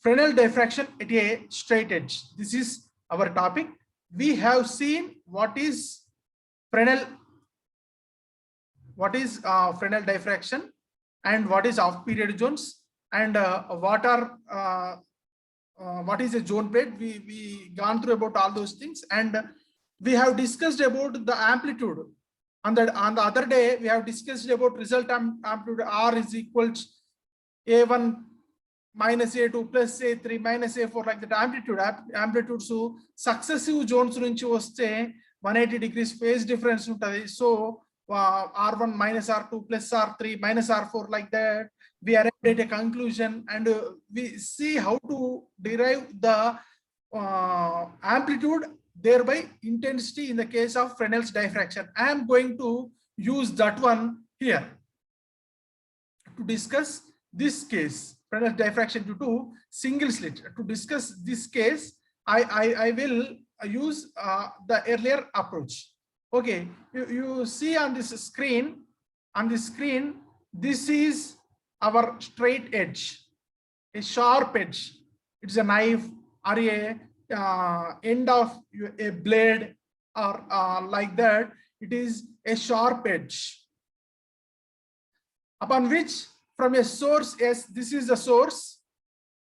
Fresnel diffraction at a straight edge. This is our topic. We have seen what is Fresnel, Fresnel diffraction, and what is off period zones, and what is a zone plate. We gone through about all those things, and we have discussed about the amplitude. On the other day, we have discussed about result amplitude R is equals A1 minus A2 plus A3 minus A4, like that amplitude. So successive zones nunchi vaste 180 degrees phase difference untadi. So R1 minus R2 plus R3 minus R4, like that. We arrived at a conclusion, and we see how to derive the amplitude, thereby intensity in the case of Fresnel's diffraction. I am going to use that one here to discuss this case, Fresnel's diffraction due to single slit. To discuss this case, I will use the earlier approach. Okay, you see on this screen, this is our straight edge, a sharp edge. It's a knife or a end of a blade, or like that. It is a sharp edge upon which, from a source S, this is the source.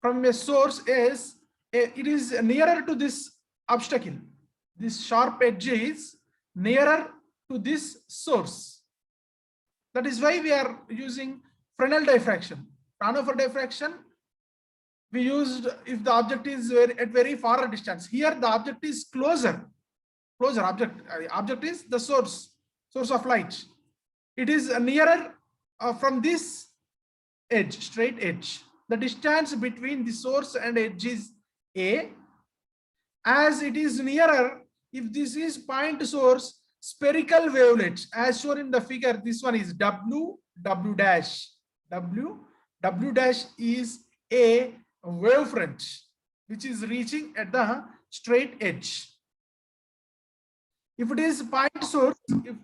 From a source S, it is nearer to this obstacle. This sharp edge is nearer to this source. That is why we are using Fresnel diffraction. Fraunhofer diffraction we used if the object is at very far distance. Here the object is closer. Object is the source of light. It is nearer from this edge, straight edge. The distance between the source and edge is A. As it is nearer, if this is point source, spherical wavelets, as shown in the figure, this one is W dash. W dash is a wavefront which is reaching at the straight edge. If it is point source,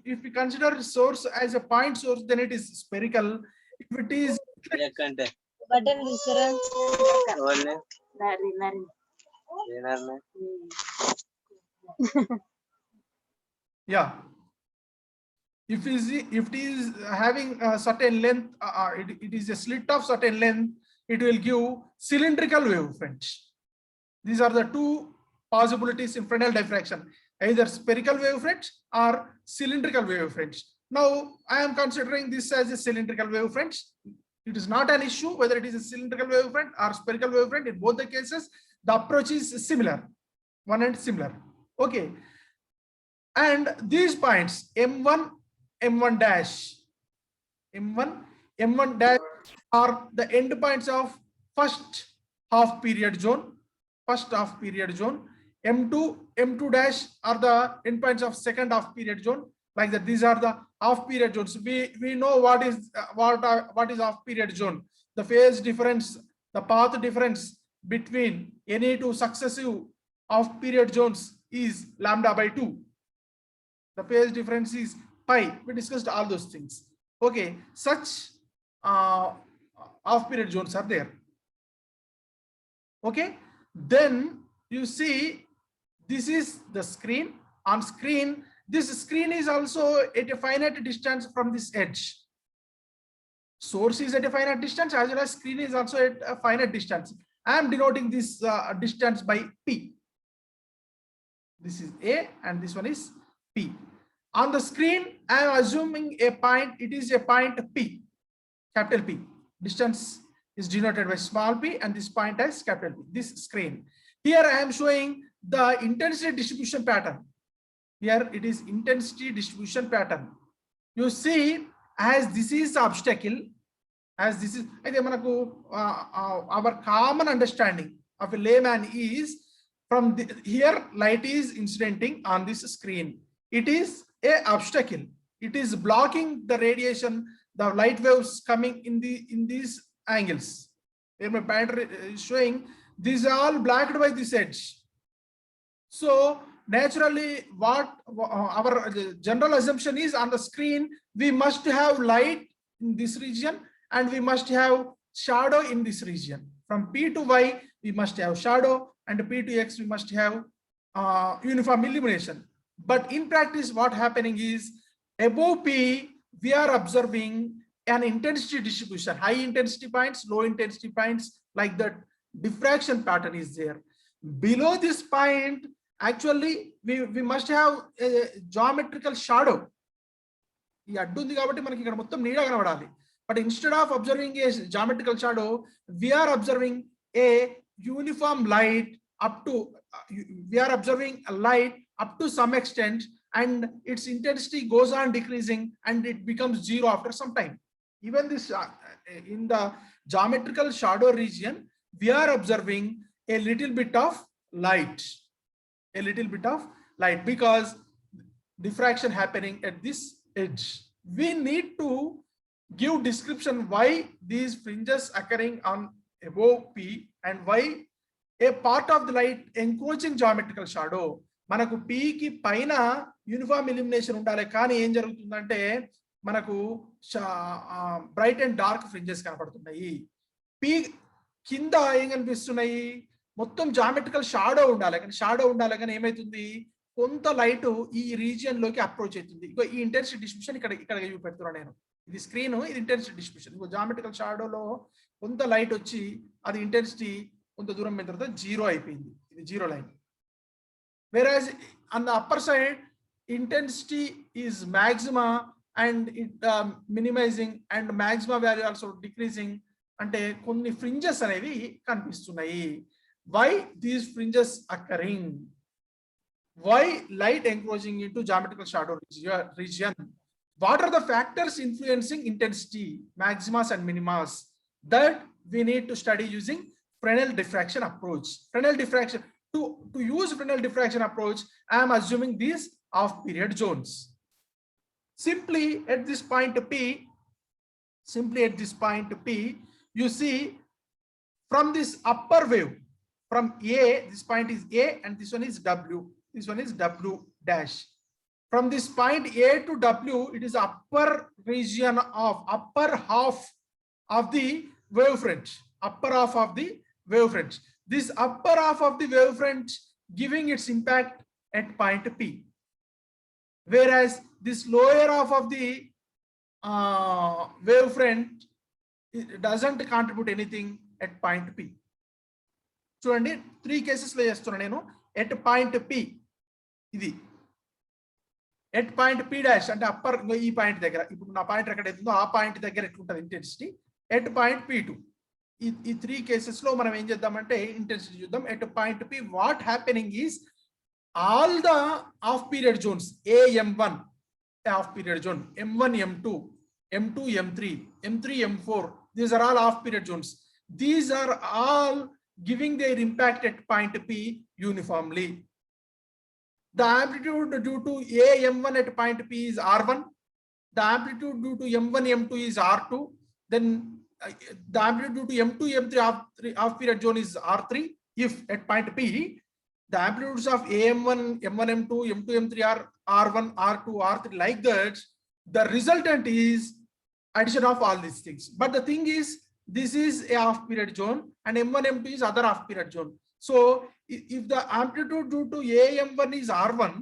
if we consider source as a point source, then it is spherical. If it is yeah, if it is having a certain length, it is a slit of certain length, it will give cylindrical wavefront. These are the two possibilities in Fresnel diffraction, either spherical wavefront or cylindrical wavefront. Now I am considering this as a cylindrical wavefront. It is not an issue whether it is a cylindrical wavefront or spherical wavefront. In both the cases, the approach is similar, one and similar. Okay, and these points M1, M1 dash, M1 dash are the endpoints of first half period zone. M2, M2 dash are the endpoints of second half period zone. Like that, these are the half period zones. We know what is half period zone. The phase difference, the path difference between any two successive half period zones is lambda by 2. The phase difference is pi. We discussed all those things. Okay, such half period zones are there. Okay, then you see this is the screen. On screen, this screen is also at a finite distance from this edge. Source is at a finite distance, as well as screen is also at a finite distance. I am denoting this distance by P. This is A and this one is P. On the screen, I am assuming a point, it is a point P, capital P. Distance is denoted by small p and this point as capital P, this screen. Here I am showing the intensity distribution pattern. Here it is intensity distribution pattern. You see, as this is obstacle, as this is, our common understanding of a layman is from here light is incidenting on this screen. It is a obstacle. It is blocking the radiation, the light waves coming in these angles. Here my pattern is showing these are all blocked by this edge. So naturally, what our general assumption is, on the screen we must have light in this region and we must have shadow in this region. From P to Y, we must have shadow, and P to X we must have uniform illumination. But in practice, what happening is above P, we are observing an intensity distribution, high intensity points, low intensity points, like that diffraction pattern is there. Below this point, actually, we must have a geometrical shadow. But instead of observing a geometrical shadow, we are observing a uniform light up to, we are observing a light up to some extent, and its intensity goes on decreasing and it becomes zero after some time. Even this in the geometrical shadow region, we are observing a little bit of light, because diffraction happening at this edge. We need to give description why these fringes occurring on above P and why a part of the light encroaching geometrical shadow. మనకు P కి పైన uniform illumination ఉండాలి, కానీ ఏం జరుగుతుందంటే మనకు bright and dark fringes కనపడుతున్నాయి. P కింద ఏం కనిపిస్తున్నాయి, మొత్తం జామెట్రికల్ షాడో ఉండాలి, కానీ ఏమైతుంది, కొంత లైట్ ఈ రీజియన్ లోకి అప్రోచ్ అవుతుంది. ఇగో ఈ ఇంటెన్సిటీ డిస్ట్రిబ్యూషన్ ఇక్కడ చూపెడుతున్నా నేను. ఇది స్క్రీన్, ఇది ఇంటెన్సిటీ డిస్ట్రిబ్యూషన్. ఇగో జామెట్రికల్ షాడోలో కొంత లైట్ వచ్చి అది ఇంటెన్సిటీ కొంత దూరం అయిన తర్వాత జీరో అయిపోయింది. ఇది zero line. Whereas on the upper side, intensity is maxima and it minimizing, and maxima value also decreasing. అంటే కొన్ని ఫ్రింజెస్ అనేవి కనిపిస్తున్నాయి. Why these fringes occurring? Why light encroaching into geometrical shadow region? What are the factors influencing intensity, maximas and minimas? That we need to study using Fresnel diffraction approach. Fresnel diffraction. To use Fresnel diffraction approach, I am assuming these off period zones. Simply at this point P, you see from this upper wave, from A, this point is A and this one is W. This one is W dash. From this point A to W, it is upper region of upper half of the wavefront. Upper half of the wavefront. This upper half of the wavefront giving its impact at point P, whereas this lower half of the wavefront doesn't contribute anything at point P. చూడండి, 3 cases లో చేస్తున్నా నేను. at point P, ఇది at point P dash అంటే upper, ఈ point దగ్గర, ఇప్పుడు నా పాయింట్ ఎక్కడ అవుతుందో ఆ పాయింట్ దగ్గర ఎట్లుంటుంది ఇంటెన్సిటీ. at point P2, ఈ 3 cases లో మనం ఏం చేద్దామంటే ఇంటెన్సిటీ చూద్దాం. at point P, what happening is all the off period zones, AM1 off period zone, M1 M2 M2 M3 M3 M4, these are all off period zones. These are all giving their impact at point P uniformly. The amplitude due to AM1 at point P is R1, the amplitude due to M1 M2 is R2, then the amplitude due to M2 M3 off period zone is R3. If at point P the amplitudes of AM1 M1 M2 M2 M3 are R1 R2 R3, like that, the resultant is addition of all these things. But the thing is, this is a off period zone and M1 M2 is other off period zone. So if the amplitude due to AM1 is R1,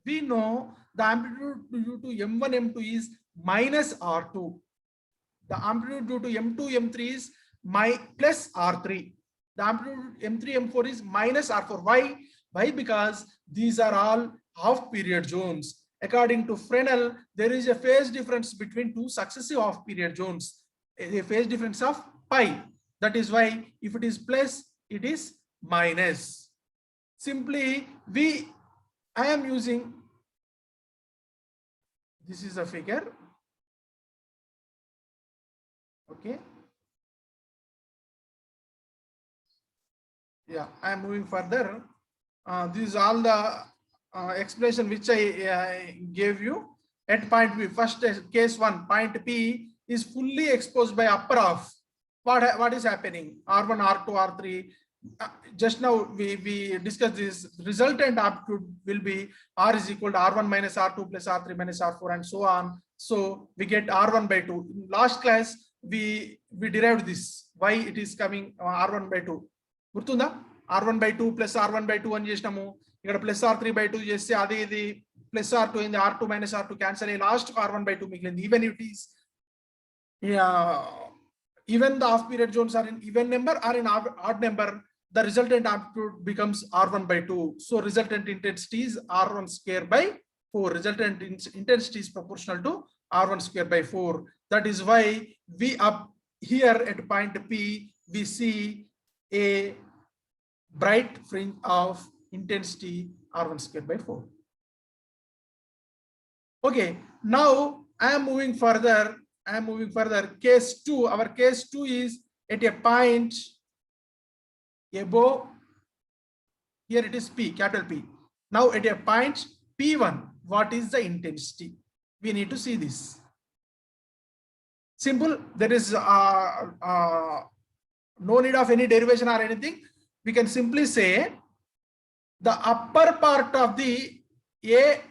we know the amplitude due to M1 M2 is minus R2. The amplitude due to M2 M3 is plus R3. The amplitude M3 M4 is minus R4. Why? Because these are all half period zones. According to Fresnel, there is a phase difference between 2 successive half period zones, a phase difference of pi. That is why if it is plus, it is minus. Simply I am using, this is a figure. Okay. Yeah, I am moving further. This is all the explanation which I gave you. At point P, first case 1, point P is fully exposed by upper half. What is happening? R1, R2, R3. Just now we discussed this. Resultant amplitude will be R is equal to R1 minus R2 plus R3 minus R4 and so on. So we get R1 by 2. In last class, we derived this, why it is coming R1 by 2. గుర్తుందా? r1/2 plus r1/2 అని చేసినాము. ఇక్కడ plus r3/2 చేస్తే అది ఇది plus r2 అయింది. r2 minus r2 cancel అయ్యి last r1/2 మిగిలింది. Even it is even the off period zones are in even number or in odd number, the resultant amplitude becomes r1/2. So resultant intensity is r1 square by 4. Resultant intensity is proportional to r1 square by 4. That is why we up here at point P we see a bright fringe of intensity r1 square by 4. Okay, now I am moving further. Case 2, our case 2 is at a point above, here it is P, capital P. Now at a point P1, what is the intensity? We need to see this. Simple, there is no need of any derivation or anything. We can simply say the upper part of the A,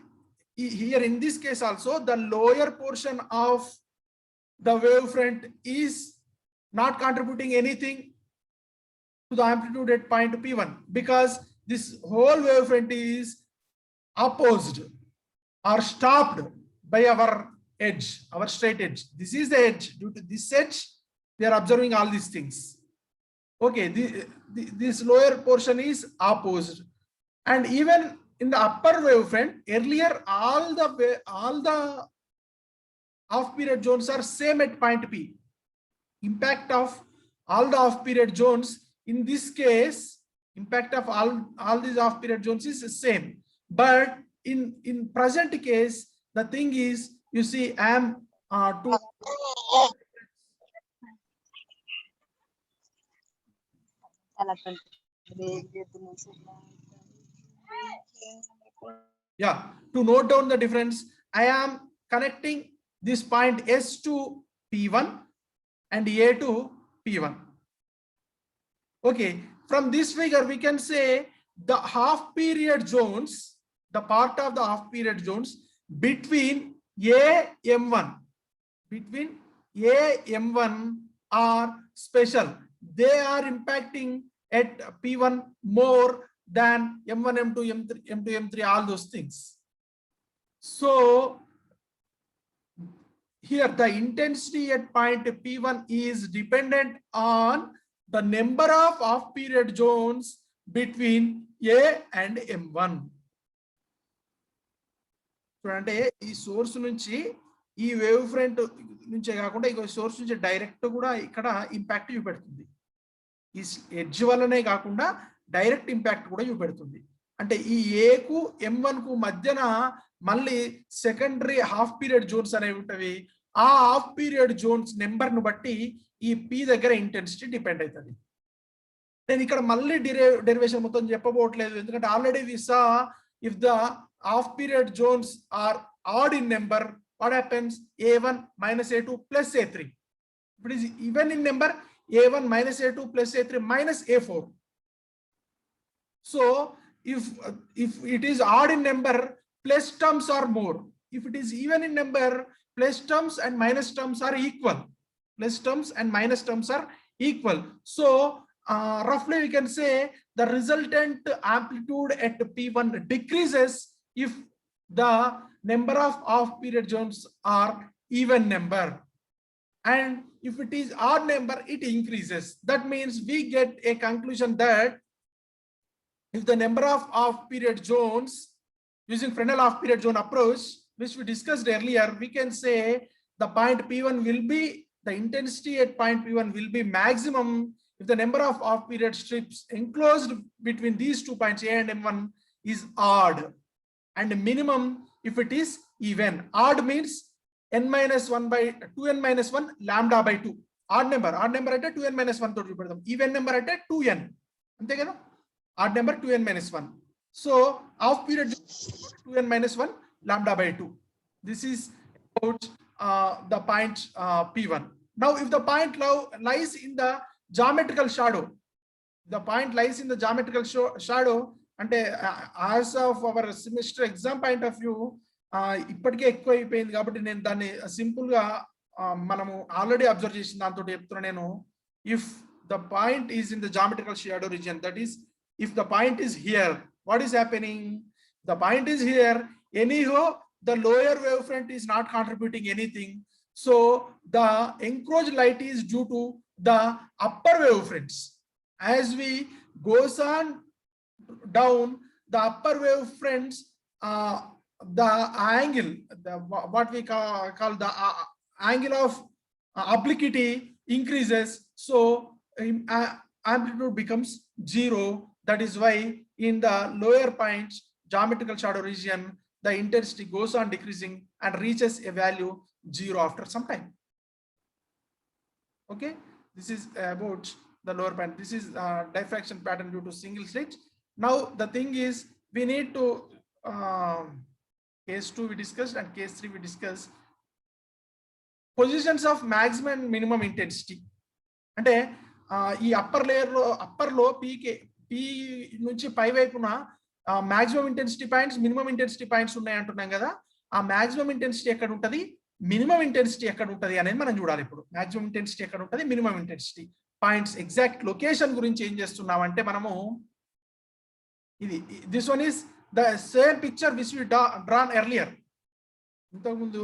here in this case also, the lower portion of the wavefront is not contributing anything to the amplitude at point P1 because this whole wavefront is opposed or stopped by our edge, our straight edge. This is the edge. Due to this edge, we are observing all these things. Okay, this lower portion is opposed, and even in the upper wavefront, earlier all the off period zones are same at point P. Impact of all the off period zones in this case, impact of all these off period zones is the same. But in present case, the thing is, you see, I am to note down the difference, I am connecting this point S to P1 and A to P1. Okay, from this figure we can say the half period zones, the part of the half period zones between AM1 are special. They are impacting at P1 more than M1, M2, M2, M3, all those things. So here the intensity at point P1 is dependent on the number of off period zones between A and M1. చూడండి, ఈ source నుంచి ఈ wave front నుంచే కాకుండా ఈ source నుంచి direct కూడా ఇక్కడ ఇంపాక్ట్ చూపెడుతుంది. ఈ ఎడ్జ్ వల్లనే కాకుండా డైరెక్ట్ ఇంపాక్ట్ కూడా చూపెడుతుంది. అంటే ఈ ఏకు M1 కు మధ్యన మళ్ళీ సెకండరీ హాఫ్ పీరియడ్ జోన్స్ అనేవి ఉంటవి. ఆ హాఫ్ పీరియడ్ జోన్స్ నెంబర్ ను బట్టి ఈ P దగ్గర ఇంటెన్సిటీ డిపెండ్ అవుతుంది. నేను ఇక్కడ మళ్ళీ డెరివేషన్ మొత్తం చెప్పబోట్లేదు, ఎందుకంటే already we saw if the half period zones are odd in number, what happens? A1 minus A2 plus A3. If it is even in number, A1 minus A2 plus A3 minus A4. So if it is odd in number, plus terms are more. If it is even in number, plus terms and minus terms are equal. Plus terms and minus terms are equal. So roughly we can say the resultant amplitude at P1 decreases if the number of off period zones are even number, and if it is odd number, it increases. That means we get a conclusion that if the number of off period zones using Fresnel off period zone approach, which we discussed earlier, we can say the point P1 will be, the intensity at point P1 will be maximum if the number of off period strips enclosed between these 2 points A and M1 is odd, and minimum if it is even. Odd means n minus 1 by 2n minus 1 lambda by 2. Odd number at 2n minus 1 to repeat them. Even number at 2n. Ante kada? Odd number 2n minus 1. So off period 2n minus 1 lambda by 2. This is about the point P1. Now if the point lies in the geometrical shadow, the point lies in the geometrical shadow, అంటే as of our semester exam point of view ఇప్పటికే ఎక్కువ అయిపోయింది కాబట్టి నేను దాన్ని simple గా మనము already observe చేసిన దాంతో చెప్తున్నా నేను. If the point is in the geometrical shadow region. That is, if the point is here, what is happening? The point is here. Anyhow, the lower wavefront is not contributing anything. So the encroached light is due to the upper wavefronts. As we goes on down, the upper wavefronts, the angle, what we call the angle of obliquity increases. So amplitude becomes 0. That is why in the lower points, geometrical shadow region, the intensity goes on decreasing and reaches a value 0 after some time. Okay, this is about the lower point. This is diffraction pattern due to single slit. Now the thing is, we need to case 2 we discussed and case 3 we discussed positions of maximum and minimum intensity. అంటే ఈ upper layer లో upper లో P నుంచి పై వైపున maximum intensity points, minimum intensity points ఉన్నాయి అంటున్నాం కదా. ఆ మాక్సిమం ఇంటెన్సిటీ ఎక్కడ ఉంటుంది, మినిమం ఇంటెన్సిటీ ఎక్కడ ఉంటుంది అనేది మనం చూడాలి. ఇప్పుడు మాక్సిమం ఇంటెన్సిటీ ఎక్కడ ఉంటుంది, minimum intensity points exact location గురించి ఏం చేస్తున్నాం అంటే మనము ఇది this one is the same picture which we drawn earlier. ఇంతకుముందు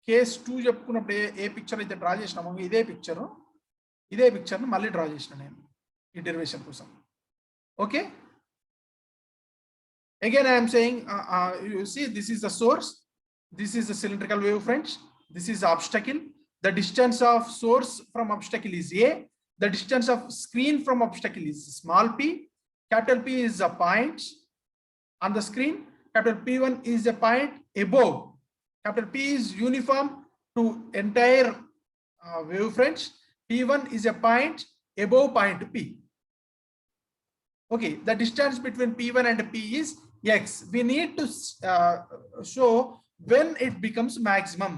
కేస్ 2 చెప్పుకున్నప్పుడు ఏ పిక్చర్ అయితే డ్రా చేసినామో ఇదే పిక్చర్ను మళ్ళీ డ్రా చేసిన నేను ఈ డెరివేషన్ కోసం. Okay, again I am saying you see, this is the source, this is the cylindrical wavefront, this is the obstacle. The distance of source from obstacle is a, the distance of screen from obstacle is small p. Capital P is a point on the screen, capital P1 is a point above. Capital P is uniform to entire wavefront. P1 is a point above point P. Okay, the distance between P1 and P is x. We need to show when it becomes maximum.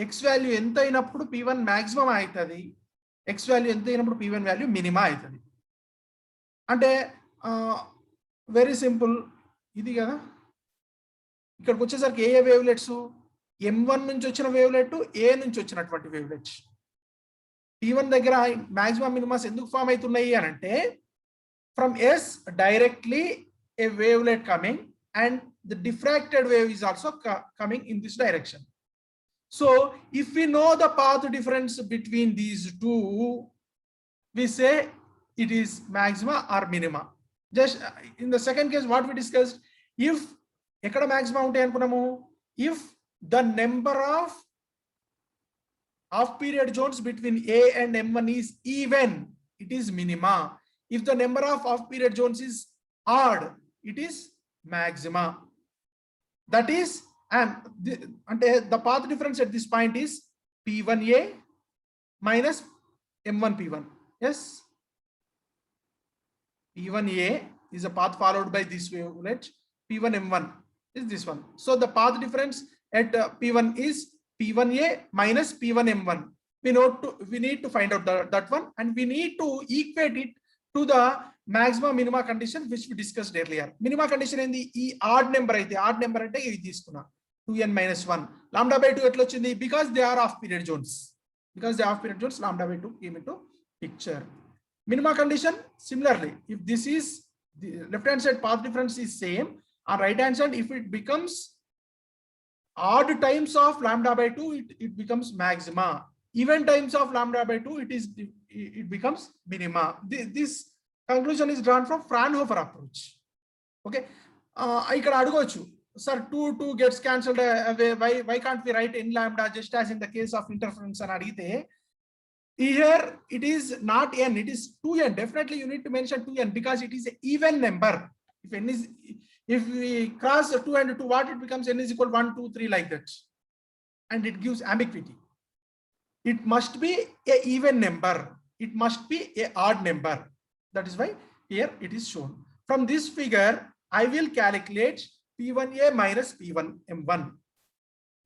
X value ఎంత అయినప్పుడు P1 maximum అవుతుంది, x value ఎంత అయినప్పుడు P1 value minima అవుతుంది. అంటే very simple ఇది కదా. ఇక్కడికి వచ్చేసరికి ఏ వేవ్లెట్స్, M1 నుంచి వచ్చిన వేవ్లెట్, ఏ నుంచి వచ్చినటువంటి వేవ్లెట్. P1 దగ్గర మాక్సిమం మినిమాస్ ఎందుకు ఫామ్ అవుతున్నాయి అని అంటే, from S directly a wavelet coming and the diffracted wave is also coming in this direction. So if we know the path difference between these two, we say it is maxima or minima. Just in the second case what we discussed, if ekkada maxima untayi anukunnamo, if the number of off period zones between A and M1 is even, it is minima. If the number of off period zones is odd, it is maxima. That is, and the path difference at this point is P1A minus M1 P1. Yes, P1A is a path followed by this wavelet. P1 M1 is this one. So the path difference at P1 is P1A minus P1 M1. We need to find out that one, and we need to equate it to the maximum minima condition which we discussed earlier. Minima condition in the odd number aithe, odd number ante idi తీసుకున్నా 2n minus 1. Lambda by 2 ఎట్లా వచ్చింది, because they are off period zones. Because they are off period zones, lambda by 2 came into picture. Minima condition similarly, if this is the left hand side path difference is same, on right hand side if it becomes odd times of lambda by 2, it becomes maxima. Even times of lambda by 2, it becomes minima. This conclusion is drawn from Fraunhofer approach. Okay, ikkada adugochu, sir 2 gets cancelled away, why can't we write n lambda just as in the case of interference అని అడిగితే, here it is not n, it is 2n. Definitely you need to mention 2n because it is an even number. If we cross 2 and 2, what it becomes, n is equal 1 2 3 like that, and it gives ambiguity. It must be a even number, it must be a odd number. That is why here it is shown. From this figure I will calculate P1A minus P1 M1.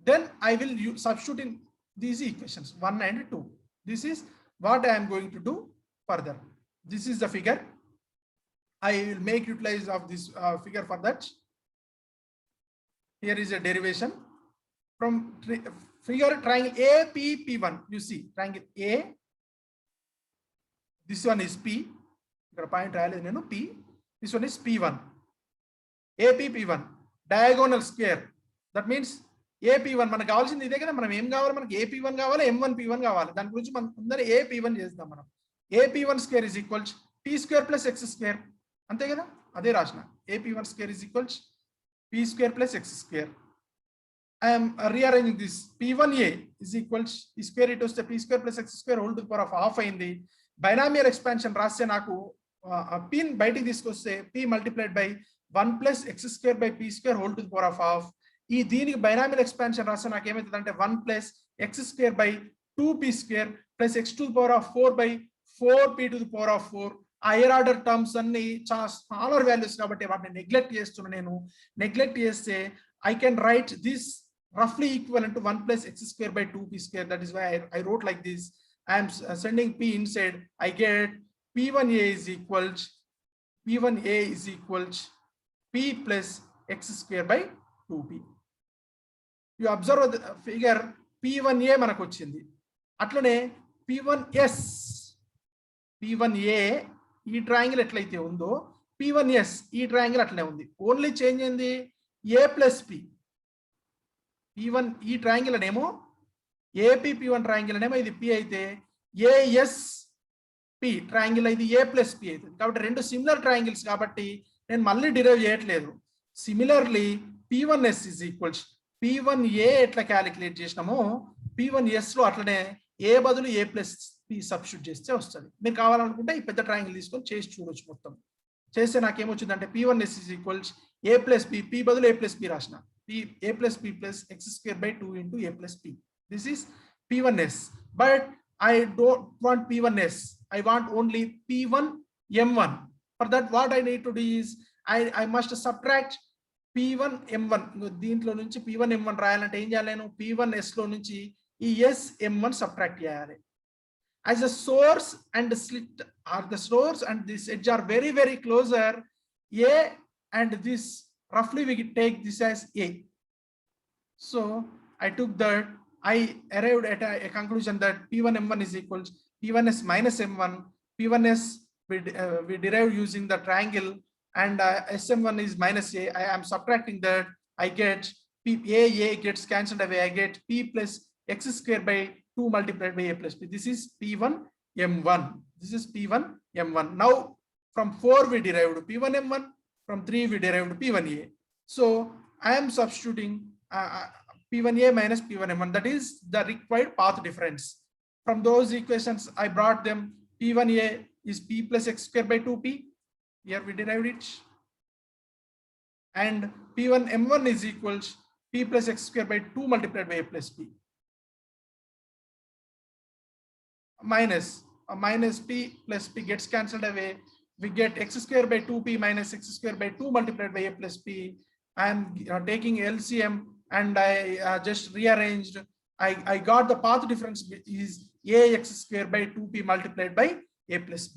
Then I will substitute in these equations 1 and 2. This is what I am going to do further. This is the figure. I will make utilize of this figure for that. Here is a derivation from figure triangle APP1. You see triangle A This one is P. Point P. This one is P1. AP P1. Diagonal square. That means AP1 మనకు కావాల్సింది ఇదే కదా. మనం ఏం కావాలి, మనకి AP1 కావాలి, M1 P1 కావాలి. దాని గురించి మనం ముందర AP1 చేద్దాం. మనం AP1 square is equals P square plus X square. అంతే కదా, అదే రాసిన. AP1 square is equals P square plus X square. I am rearranging this. P1A is equals P square it was the P square plus X square whole to the power of half అయింది. Binomial expansion రాస్తే నాకు P బయటికి తీసుకొస్తే P multiplied by 1 plus X square by P square whole to the power of half. ఈ దీనికి binomial expansion రాస్తే నాకు ఏమవుతుంది అంటే 1 plus X square by 2P square plus X to the power of 4 by 4P to the power of 4. Hire order terms అన్ని చాలా smaller values కాబట్టి వాటిని నెగ్లెక్ట్ చేస్తున్నా. నేను నెగ్లెక్ట్ చేస్తే I can write this roughly equivalent to 1 plus X square by 2P square. That is why I wrote like this. I am sending P inside. I get P1A is equals P plus X square by 2P. You observe the figure P1A మనకు వచ్చింది. అట్లనే P1S, P1A ఈ triangle ఎట్లయితే ఉందో P1S ఈ triangle అట్లనే ఉంది. Only change ఏంది, A plus P. P1 ఈ ట్రయాంగిల్ అనేమో AP P1 ట్రయాంగిల్ అనేమో ఇది P అయితే ASP ట్రయాంగిల్ ఇది A plus P అవుతుంది. కాబట్టి రెండు సిమిలర్ ట్రయాంగిల్స్ కాబట్టి నేను మళ్ళీ డిరైవ్ చేయట్లేదు. Similarly P1S is equals P1A ఎట్లా క్యాలిక్యులేట్ చేసినామో P1S లో అట్లనే A బదులు A plus P సబ్స్టిట్యూట్ చేస్తే వస్తుంది. మీరు కావాలనుకుంటే ఈ పెద్ద ట్రయాంగిల్ తీసుకొని చేసి చూడొచ్చు. మొత్తం చేస్తే నాకేమొచ్చిందంటే P1S is equals A plus P, P బదులు A plus P రాసిన A plus P plus X square by 2 into A plus P. This is P1S. But I don't want P1S. I want only P1 M1. For that, what I need to do is I must subtract P1 M1. దీంట్లో నుంచి P1 M1 రాయాలంటే ఏం చేయాలి, నేను P1S లో నుంచి ఈ S M1 subtract చేయాలి. As the source and the slit are the source and this edge are very very closer, A and this roughly we take this as A. So I took that. I arrived at a conclusion that P1 M1 is equals P1S minus M1. P1S we derived using the triangle, and SM1 is minus A. I am subtracting that. I get A gets cancelled away. I get P plus X square by 2 multiplied by A plus P. This is P1 M1. This is P1 M1. Now from 4 we derived P1 M1. From 3 we derived P1A. So I am substituting P1A minus P1 M1. That is the required path difference. From those equations I brought them. P1A is P plus X square by 2P. Here we derived it. And P1 M1 is equals P plus X square by 2 multiplied by A plus P. Minus P plus P gets cancelled away. We get X square by 2P minus X square by 2 multiplied by A plus P. I am taking LCM and I just rearranged. I got the path difference is AX square by 2P multiplied by A plus P.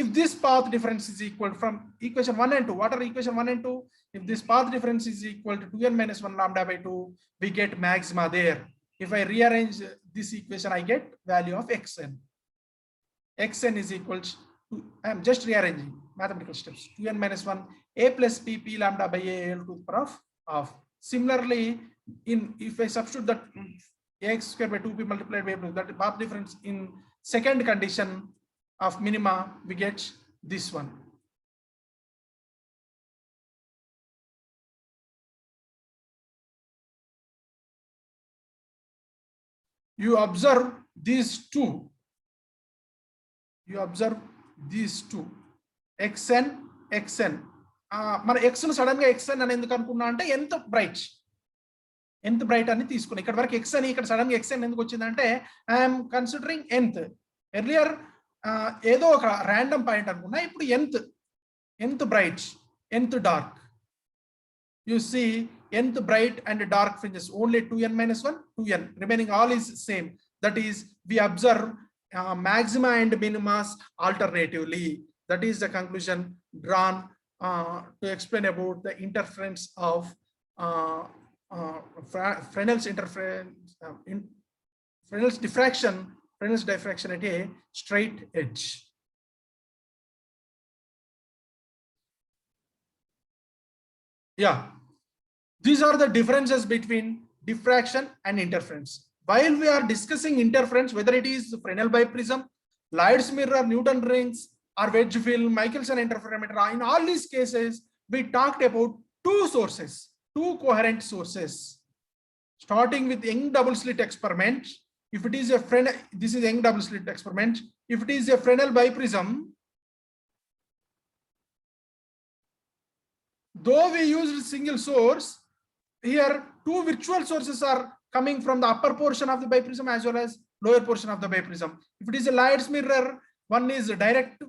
If this path difference is equal from equation 1 and 2, what are equation 1 and 2? If this path difference is equal to 2n minus 1 lambda by 2, we get maxima there. If I rearrange this equation, I get value of xn. Xn is equals to, I am just rearranging mathematical steps. 2n minus 1 A plus P P lambda by A L to the power of half. Similarly, if I substitute that X square by 2P multiplied by that path difference in second condition of minima, we get this one. You observe these two. Xn, Xn. మన X ను sudden గా Xn అని ఎందుకు అనుకున్నా అంటే ఎంత bright అని తీసుకున్నా. ఇక్కడ వరకు X అని, ఇక్కడ సడన్ గా Xn ఎందుకు వచ్చిందంటే ఐఎమ్ కన్సిడరింగ్ nth. ఎర్లియర్ ఏదో ఒక ర్యాండమ్ పాయింట్ అనుకున్నా, ఇప్పుడు nth bright, nth dark. You see nth bright and dark fringes, only 2n minus 1, 2n, remaining all is same. That is, we observe maxima and minimas alternatively. That is the conclusion drawn to explain about the interference of Fresnel's diffraction at a straight edge. Yeah, these are the differences between diffraction and interference. While we are discussing interference, whether it is Fresnel biprism, Lloyd's mirror, Newton rings, or wedge film, Michelson interferometer, in all these cases, we talked about two sources, two coherent sources. Starting with Young double slit experiment, if it is a Fresnel, this is Young double slit experiment. If it is a Fresnel biprism, though we used single source, here two virtual sources are coming from the upper portion of the biprism as well as lower portion of the biprism. If it is a Lloyd's mirror, one is direct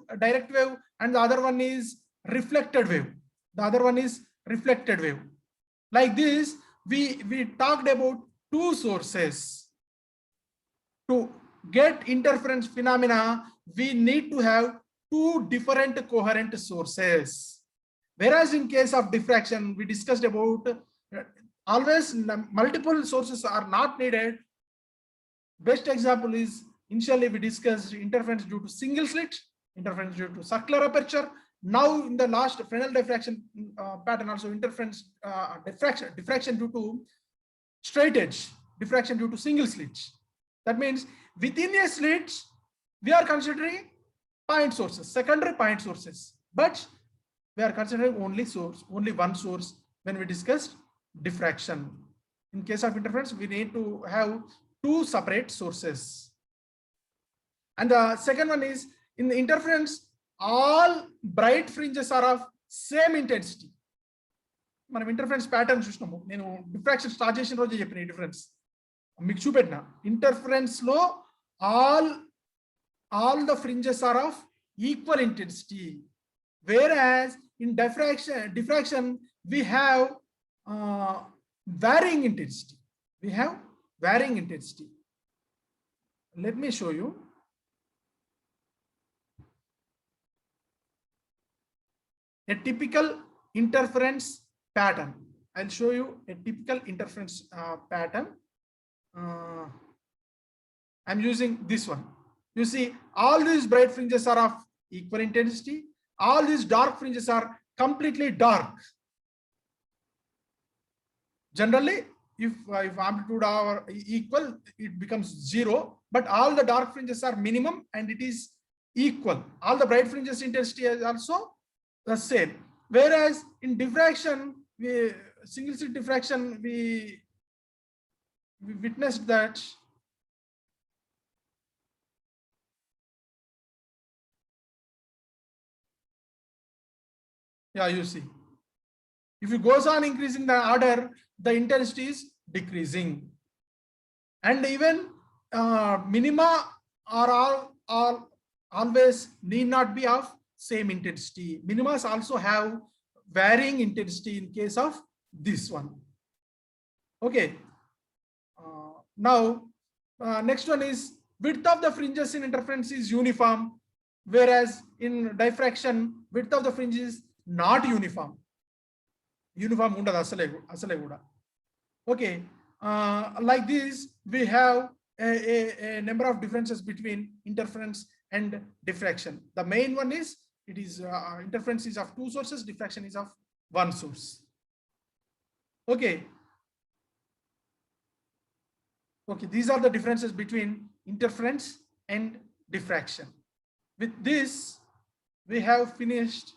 wave and the other one is reflected wave. The other one is reflected wave. Like this, we talked about two sources. To get interference phenomena, we need to have two different coherent sources. Whereas in case of diffraction, we discussed about always multiple sources are not needed. Best example is initially we discussed interference due to single slit, interference due to circular aperture. Now in the last Fresnel diffraction pattern also interference diffraction due to straight edge, diffraction due to single slit. That means within a slit, we are considering point sources, secondary point sources, but we are considering only one source when we discuss diffraction. In case of interference, we need to have two separate sources. And the second one is in the interference, all bright fringes are of same intensity. మనం interference pattern చూసినాము. నేను diffraction start చేసిన రోజే చెప్పిన ఈ difference మీకు చూపెట్టిన. Interference లో all the fringes are of equal intensity, whereas in diffraction we have varying intensity. Let me show you. A typical interference pattern. I'll show you a typical interference pattern. I'm using this one. You see, all these bright fringes are of equal intensity. All these dark fringes are completely dark. Generally, if amplitude are equal, it becomes 0. But all the dark fringes are minimum and it is equal. All the bright fringes intensity is also the same. Whereas in diffraction, single slit diffraction, we witnessed that yeah, you see, if it goes on increasing the order, the intensity is decreasing, and even minima are always need not be of same intensity. Minimas also have varying intensity in case of this one. Okay. Now, next one is width of the fringes in interference is uniform, whereas in diffraction, width of the fringe is not uniform. Uniform undadu asale kuda. Okay. Like this, we have a number of differences between interference and diffraction. The main one is it is interference is of two sources, diffraction is of one source. Okay. Okay, these are the differences between interference and diffraction. With this, we have finished